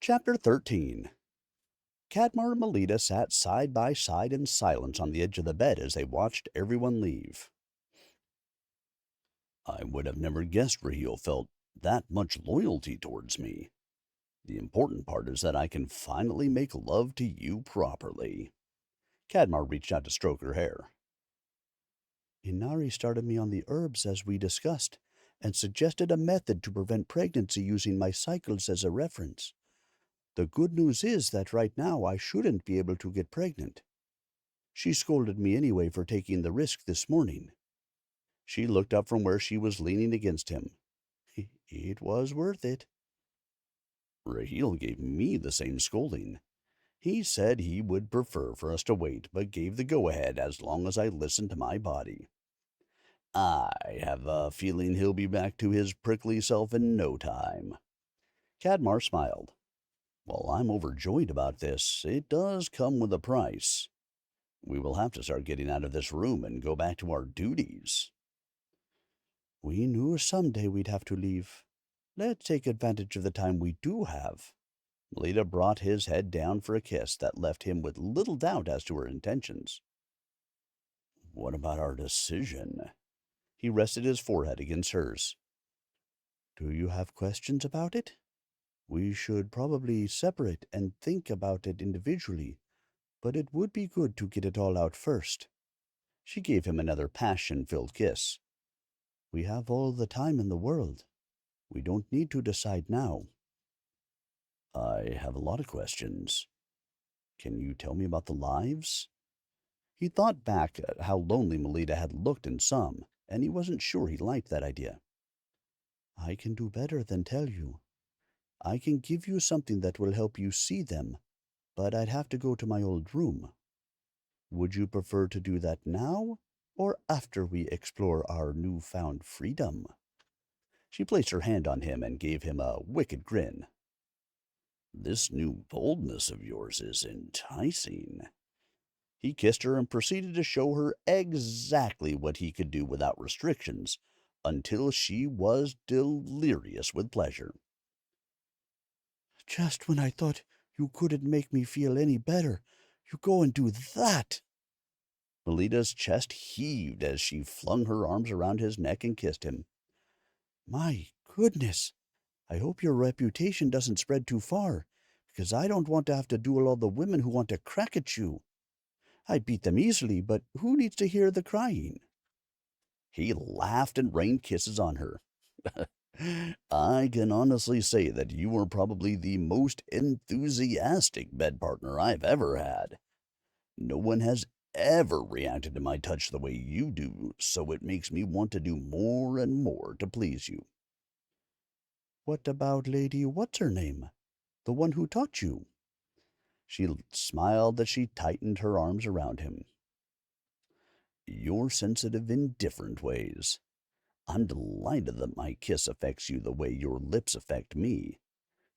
Chapter 13. Cadmar and Melita sat side by side in silence on the edge of the bed as they watched everyone leave. I would have never guessed Raheel felt that much loyalty towards me. The important part is that I can finally make love to you properly. Cadmar reached out to stroke her hair. Inari started me on the herbs as we discussed, and suggested a method to prevent pregnancy using my cycles as a reference. The good news is that right now I shouldn't be able to get pregnant. She scolded me anyway for taking the risk this morning. She looked up from where she was leaning against him. It was worth it. Raheel gave me the same scolding. He said he would prefer for us to wait, but gave the go-ahead as long as I listened to my body. I have a feeling he'll be back to his prickly self in no time. Cadmar smiled. Well, I'm overjoyed about this. It does come with a price. We will have to start getting out of this room and go back to our duties. We knew someday we'd have to leave. Let's take advantage of the time we do have. Melita brought his head down for a kiss that left him with little doubt as to her intentions. What about our decision? He rested his forehead against hers. Do you have questions about it? We should probably separate and think about it individually, but it would be good to get it all out first. She gave him another passion-filled kiss. We have all the time in the world. We don't need to decide now. I have a lot of questions. Can you tell me about the lives? He thought back at how lonely Melita had looked in some, and he wasn't sure he liked that idea. I can do better than tell you. I can give you something that will help you see them, but I'd have to go to my old room. Would you prefer to do that now, or after we explore our newfound freedom? She placed her hand on him and gave him a wicked grin. This new boldness of yours is enticing. He kissed her and proceeded to show her exactly what he could do without restrictions, until she was delirious with pleasure. Just when I thought you couldn't make me feel any better, you go and do that. Melita's chest heaved as she flung her arms around his neck and kissed him. My goodness, I hope your reputation doesn't spread too far, because I don't want to have to duel all the women who want to crack at you. I beat them easily, but who needs to hear the crying? He laughed and rained kisses on her. I can honestly say that you are probably the most enthusiastic bed partner I've ever had. No one has ever reacted to my touch the way you do, so it makes me want to do more and more to please you. What about Lady What's-her-name? The one who taught you? She smiled as she tightened her arms around him. You're sensitive in different ways. I'm delighted that my kiss affects you the way your lips affect me,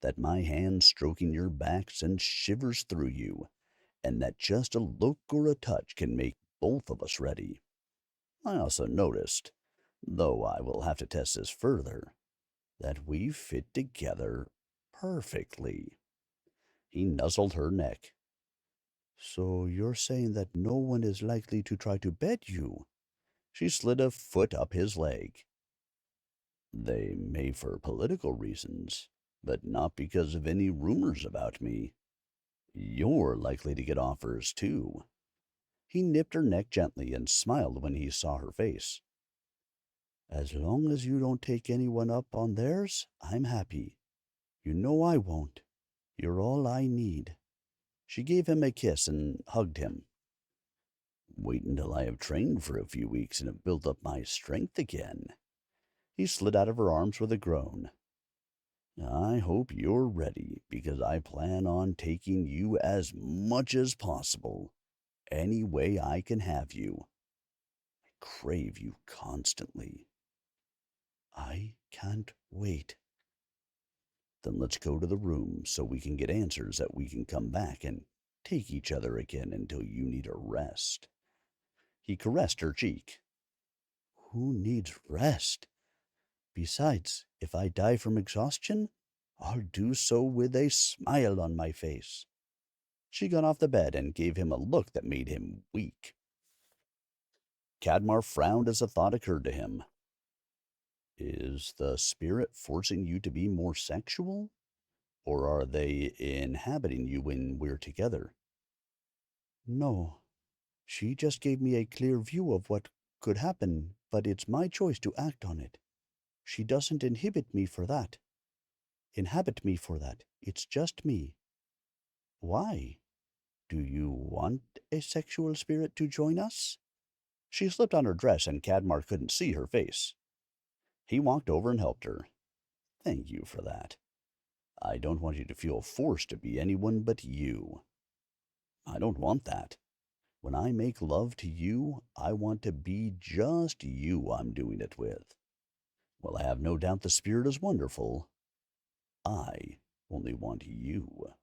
that my hand stroking your back sends shivers through you, and that just a look or a touch can make both of us ready. I also noticed, though I will have to test this further, that we fit together perfectly. He nuzzled her neck. So you're saying that no one is likely to try to bed you? She slid a foot up his leg. They may for political reasons, but not because of any rumors about me. You're likely to get offers, too. He nipped her neck gently and smiled when he saw her face. As long as you don't take anyone up on theirs, I'm happy. You know I won't. You're all I need. She gave him a kiss and hugged him. Wait until I have trained for a few weeks and have built up my strength again. He slid out of her arms with a groan. I hope you're ready, because I plan on taking you as much as possible, any way I can have you. I crave you constantly. I can't wait. Then let's go to the room so we can get answers that we can come back and take each other again until you need a rest. He caressed her cheek. Who needs rest? Besides, if I die from exhaustion, I'll do so with a smile on my face." She got off the bed and gave him a look that made him weak. Cadmar frowned as a thought occurred to him. Is the spirit forcing you to be more sexual? Or are they inhabiting you when we're together? No, she just gave me a clear view of what could happen, but it's my choice to act on it. She doesn't inhabit me for that. It's just me. Why? Do you want a sexual spirit to join us? She slipped on her dress and Cadmar couldn't see her face. He walked over and helped her. Thank you for that. I don't want you to feel forced to be anyone but you. I don't want that. When I make love to you, I want to be just you I'm doing it with. Well, I have no doubt the spirit is wonderful. I only want you.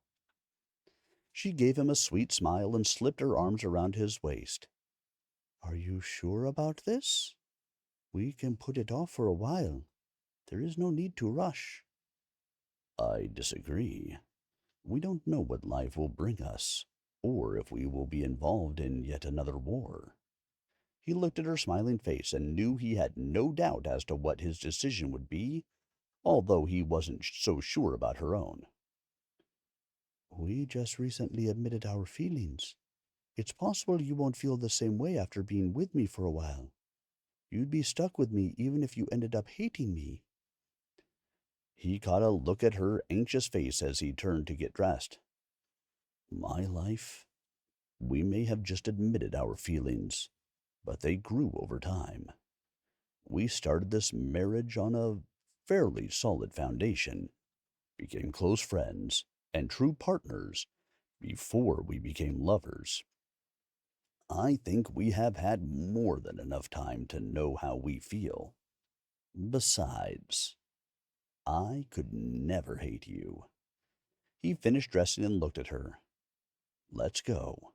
She gave him a sweet smile and slipped her arms around his waist. Are you sure about this? We can put it off for a while. There is no need to rush. I disagree. We don't know what life will bring us, or if we will be involved in yet another war. He looked at her smiling face and knew he had no doubt as to what his decision would be, although he wasn't so sure about her own. We just recently admitted our feelings. It's possible you won't feel the same way after being with me for a while. You'd be stuck with me even if you ended up hating me. He caught a look at her anxious face as he turned to get dressed. My life, we may have just admitted our feelings, but they grew over time. We started this marriage on a fairly solid foundation, became close friends and true partners before we became lovers. I think we have had more than enough time to know how we feel. Besides, I could never hate you. He finished dressing and looked at her. Let's go.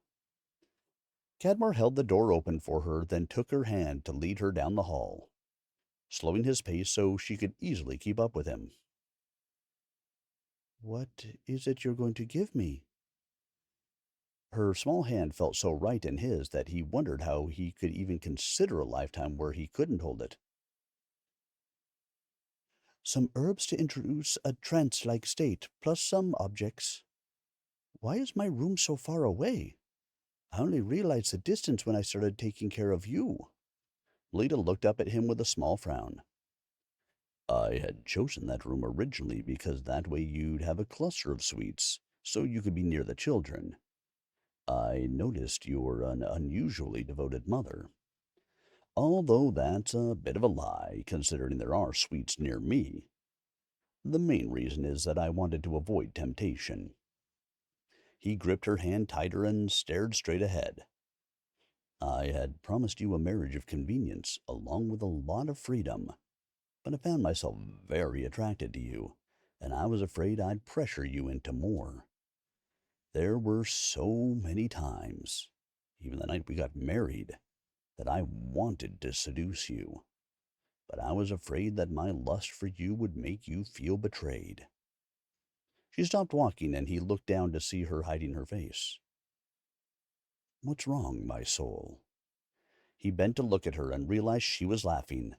Cadmar held the door open for her, then took her hand to lead her down the hall, slowing his pace so she could easily keep up with him. What is it you're going to give me? Her small hand felt so right in his that he wondered how he could even consider a lifetime where he couldn't hold it. Some herbs to introduce a trance-like state, plus some objects. Why is my room so far away? I only realized the distance when I started taking care of you. Lita looked up at him with a small frown. I had chosen that room originally because that way you'd have a cluster of suites, so you could be near the children. I noticed you're an unusually devoted mother. Although that's a bit of a lie, considering there are suites near me. The main reason is that I wanted to avoid temptation. He gripped her hand tighter and stared straight ahead. I had promised you a marriage of convenience, along with a lot of freedom, but I found myself very attracted to you, and I was afraid I'd pressure you into more. There were so many times, even the night we got married, that I wanted to seduce you, but I was afraid that my lust for you would make you feel betrayed. She stopped walking, and he looked down to see her hiding her face. What's wrong, my soul? He bent to look at her and realized she was laughing.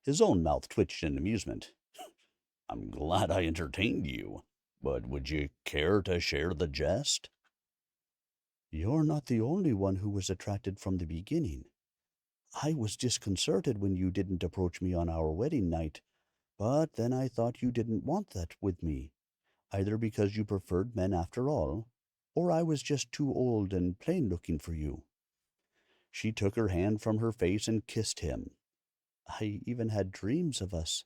His own mouth twitched in amusement. I'm glad I entertained you, but would you care to share the jest? You're not the only one who was attracted from the beginning. I was disconcerted when you didn't approach me on our wedding night, but then I thought you didn't want that with me, either because you preferred men after all, or I was just too old and plain-looking for you. She took her hand from her face and kissed him. I even had dreams of us,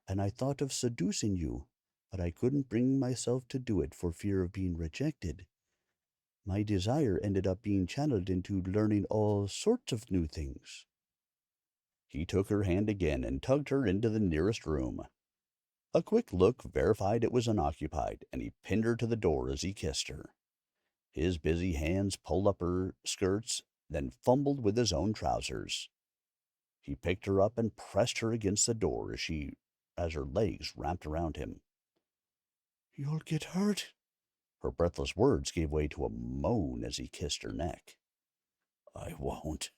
and I thought of seducing you, but I couldn't bring myself to do it for fear of being rejected. My desire ended up being channeled into learning all sorts of new things. He took her hand again and tugged her into the nearest room. A quick look verified it was unoccupied, and he pinned her to the door as he kissed her. His busy hands pulled up her skirts, then fumbled with his own trousers. He picked her up and pressed her against the door as her legs wrapped around him. You'll get hurt. Her breathless words gave way to a moan as he kissed her neck. I won't.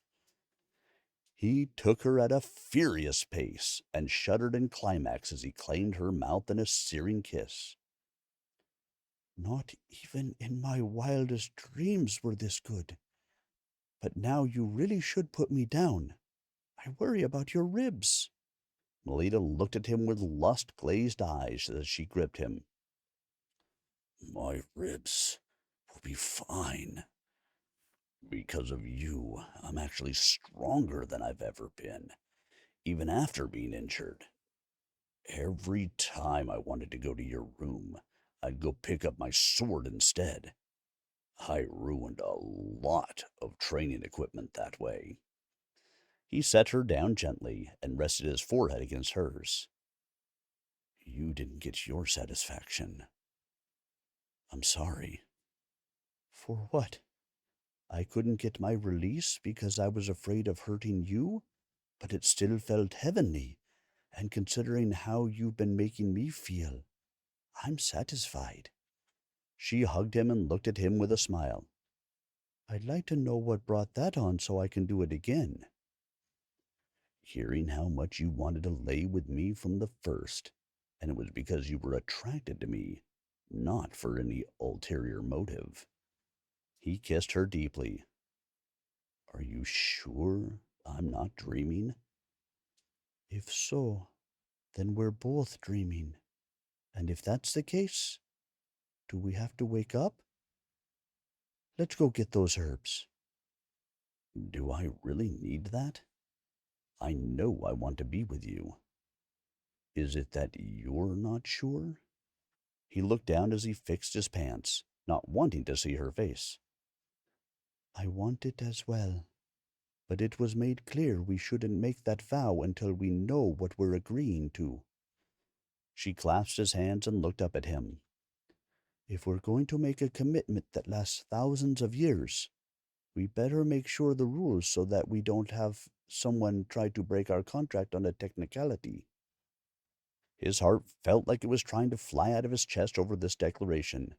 He took her at a furious pace and shuddered in climax as he claimed her mouth in a searing kiss. Not even in my wildest dreams were this good. But now you really should put me down. I worry about your ribs. Melita looked at him with lust-glazed eyes as she gripped him. My ribs will be fine. Because of you, I'm actually stronger than I've ever been, even after being injured. Every time I wanted to go to your room, I'd go pick up my sword instead. I ruined a lot of training equipment that way. He set her down gently and rested his forehead against hers. You didn't get your satisfaction. I'm sorry. For what? I couldn't get my release because I was afraid of hurting you, but it still felt heavenly, and considering how you've been making me feel, I'm satisfied. She hugged him and looked at him with a smile. I'd like to know what brought that on so I can do it again. Hearing how much you wanted to lay with me from the first, and it was because you were attracted to me, not for any ulterior motive. He kissed her deeply. Are you sure I'm not dreaming? If so, then we're both dreaming. And if that's the case, do we have to wake up? Let's go get those herbs. Do I really need that? I know I want to be with you. Is it that you're not sure? He looked down as he fixed his pants, not wanting to see her face. I want it as well, but it was made clear we shouldn't make that vow until we know what we're agreeing to. She clasped his hands and looked up at him. If we're going to make a commitment that lasts thousands of years, we better make sure the rules so that we don't have someone try to break our contract on a technicality. His heart felt like it was trying to fly out of his chest over this declaration.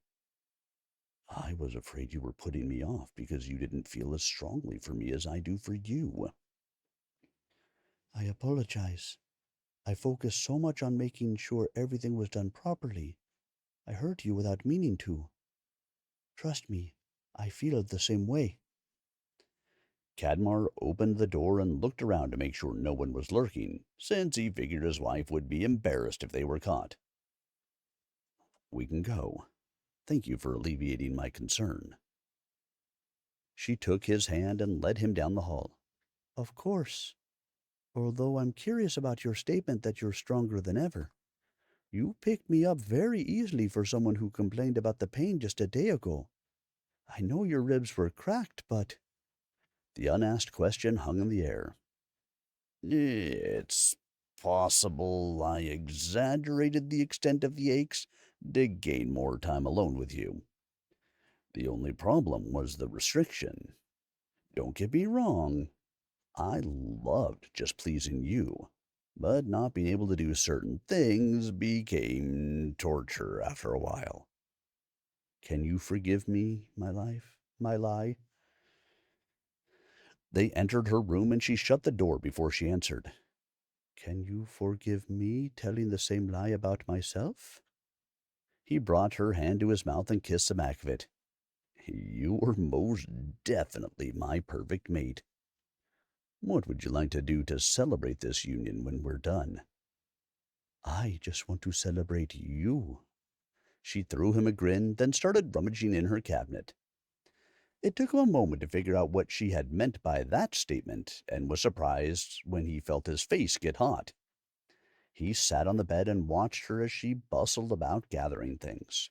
I was afraid you were putting me off because you didn't feel as strongly for me as I do for you. I apologize. I focused so much on making sure everything was done properly. I hurt you without meaning to. Trust me, I feel the same way. Cadmar opened the door and looked around to make sure no one was lurking, since he figured his wife would be embarrassed if they were caught. We can go. Thank you for alleviating my concern. She took his hand and led him down the hall. Of course. Although I'm curious about your statement that you're stronger than ever. You picked me up very easily for someone who complained about the pain just a day ago. I know your ribs were cracked, but... The unasked question hung in the air. It's possible I exaggerated the extent of the aches to gain more time alone with you. The only problem was the restriction. Don't get me wrong, I loved just pleasing you, but not being able to do certain things became torture after a while. Can you forgive me, my life, my lie? They entered her room and she shut the door before she answered. Can you forgive me telling the same lie about myself? He brought her hand to his mouth and kissed the back of it. You were most definitely my perfect mate. What would you like to do to celebrate this union when we're done? I just want to celebrate you. She threw him a grin, then started rummaging in her cabinet. It took him a moment to figure out what she had meant by that statement, and was surprised when he felt his face get hot. He sat on the bed and watched her as she bustled about gathering things.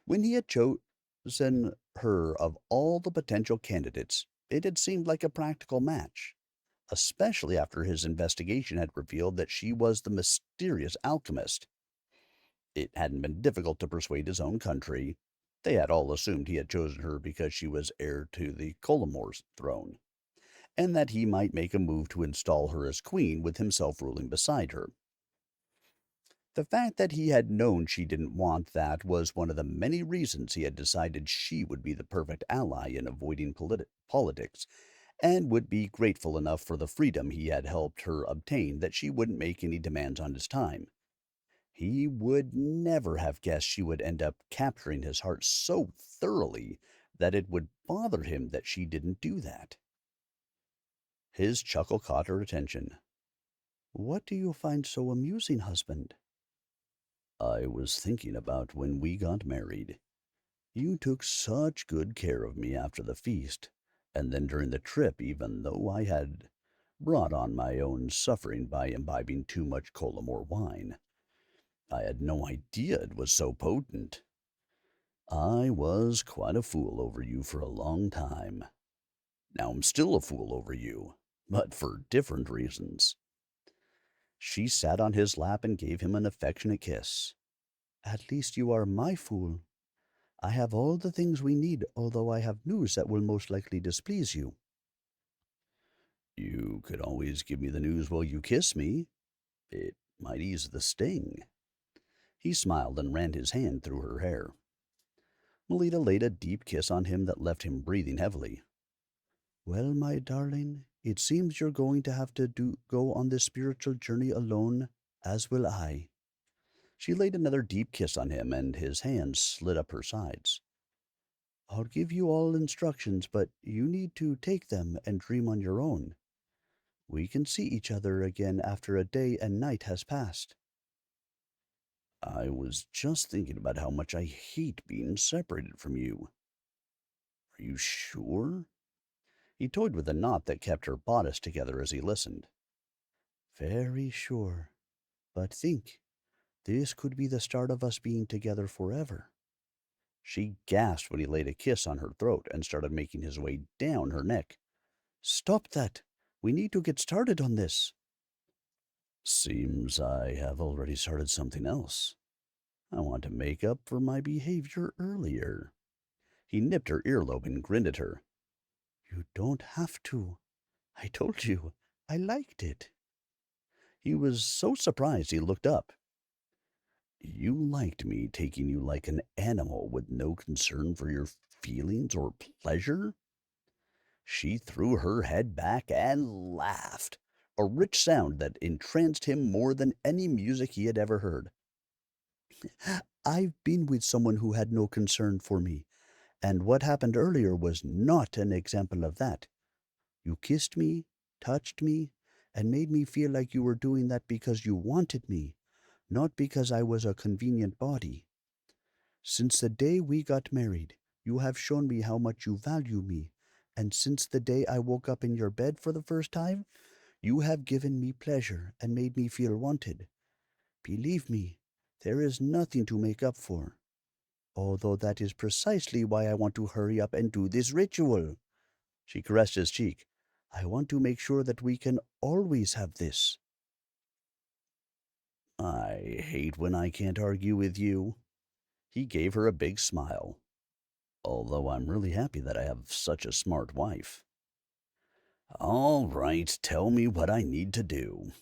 When he had chosen her of all the potential candidates, it had seemed like a practical match, especially after his investigation had revealed that she was the mysterious alchemist. It hadn't been difficult to persuade his own country. They had all assumed he had chosen her because she was heir to the Colomor's throne, and that he might make a move to install her as queen with himself ruling beside her. The fact that he had known she didn't want that was one of the many reasons he had decided she would be the perfect ally in avoiding politics, and would be grateful enough for the freedom he had helped her obtain that she wouldn't make any demands on his time. He would never have guessed she would end up capturing his heart so thoroughly that it would bother him that she didn't do that. His chuckle caught her attention. "What do you find so amusing, husband?" "I was thinking about when we got married. You took such good care of me after the feast, and then during the trip, even though I had brought on my own suffering by imbibing too much Collimore wine. I had no idea it was so potent. I was quite a fool over you for a long time. Now I'm still a fool over you, but for different reasons." She sat on his lap and gave him an affectionate kiss. "At least you are my fool. I have all the things we need, although I have news that will most likely displease you." "You could always give me the news while you kiss me. It might ease the sting." He smiled and ran his hand through her hair. Melita laid a deep kiss on him that left him breathing heavily. "Well, my darling, it seems you're going to have to go on this spiritual journey alone, as will I." She laid another deep kiss on him, and his hands slid up her sides. "I'll give you all instructions, but you need to take them and dream on your own. We can see each other again after a day and night has passed." "I was just thinking about how much I hate being separated from you." "Are you sure?" He toyed with the knot that kept her bodice together as he listened. "Very sure. But think, this could be the start of us being together forever." She gasped when he laid a kiss on her throat and started making his way down her neck. "Stop that! We need to get started on this." "Seems I have already started something else. I want to make up for my behavior earlier." He nipped her earlobe and grinned at her. "You don't have to. I told you. I liked it." He was so surprised he looked up. "You liked me taking you like an animal with no concern for your feelings or pleasure?" She threw her head back and laughed, a rich sound that entranced him more than any music he had ever heard. "I've been with someone who had no concern for me, and what happened earlier was not an example of that. You kissed me, touched me, and made me feel like you were doing that because you wanted me, not because I was a convenient body. Since the day we got married, you have shown me how much you value me, and since the day I woke up in your bed for the first time, you have given me pleasure and made me feel wanted. Believe me, there is nothing to make up for. Although that is precisely why I want to hurry up and do this ritual." She caressed his cheek. "I want to make sure that we can always have this." "I hate when I can't argue with you." He gave her a big smile. "Although I'm really happy that I have such a smart wife." "All right, tell me what I need to do."